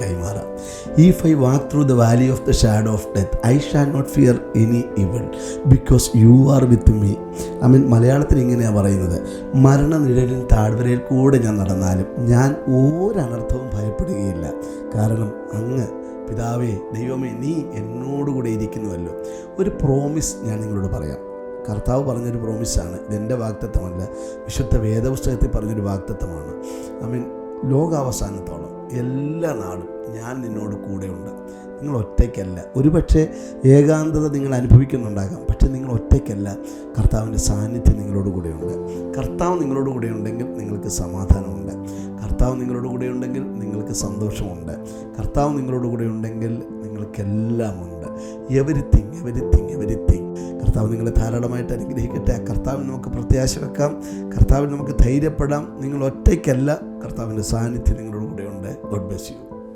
കൈമാറാം. If I walk through the valley of the shadow of death, I shall not fear any evil, because you are with me. മലയാളത്തിൽ ഇങ്ങനെയാണ് പറയുന്നത്, മരണനിഴലിൻ താഴ്വരയിൽ കൂടെ ഞാൻ നടന്നാലും ഞാൻ ഒരനർത്ഥവും ഭയപ്പെടുകയില്ല, കാരണം അങ്ങ് പിതാവേ ദൈവമേ നീ എന്നോടുകൂടെ ഇരിക്കുന്നുവല്ലോ. ഒരു പ്രോമിസ് ഞാൻ നിങ്ങളോട് പറയാം. കർത്താവ് പറഞ്ഞൊരു പ്രോമിസാണ്, ഇതെൻ്റെ വാഗ്ദത്തമല്ല, വിശുദ്ധ വേദപുസ്തകത്തിൽ പറഞ്ഞൊരു വാഗ്ദത്തമാണ്. ലോകാവസാനത്തോളം എല്ലാ നാളും ഞാൻ നിന്നോട് കൂടെയുണ്ട്. നിങ്ങൾ ഒറ്റയ്ക്കല്ല. ഒരുപക്ഷെ ഏകാന്തത നിങ്ങൾ അനുഭവിക്കുന്നുണ്ടാകാം, പക്ഷെ നിങ്ങൾ ഒറ്റയ്ക്കല്ല. കർത്താവിൻ്റെ സാന്നിധ്യം നിങ്ങളോട് കൂടെയുണ്ട്. കർത്താവ് നിങ്ങളോട് കൂടെയുണ്ടെങ്കിൽ നിങ്ങൾക്ക് സമാധാനമുണ്ട്. കർത്താവ് നിങ്ങളോട് കൂടെയുണ്ടെങ്കിൽ നിങ്ങൾക്ക് സന്തോഷമുണ്ട്. കർത്താവ് നിങ്ങളോട് കൂടെയുണ്ടെങ്കിൽ നിങ്ങൾക്കെല്ലാം ഉണ്ട്. എവരിത്തിങ്. കർത്താവ് നിങ്ങളെ ധാരാളമായിട്ട് അനുഗ്രഹിക്കട്ടെ. ആ കർത്താവിൽ നമുക്ക് പ്രത്യാശ വെക്കാം, കർത്താവിൽ നമുക്ക് ധൈര്യപ്പെടാം. നിങ്ങൾ ഒറ്റയ്ക്കല്ല, കർത്താവിൻ്റെ സാന്നിധ്യം നിങ്ങളുടെ കൂടെയുണ്ട്. God bless you.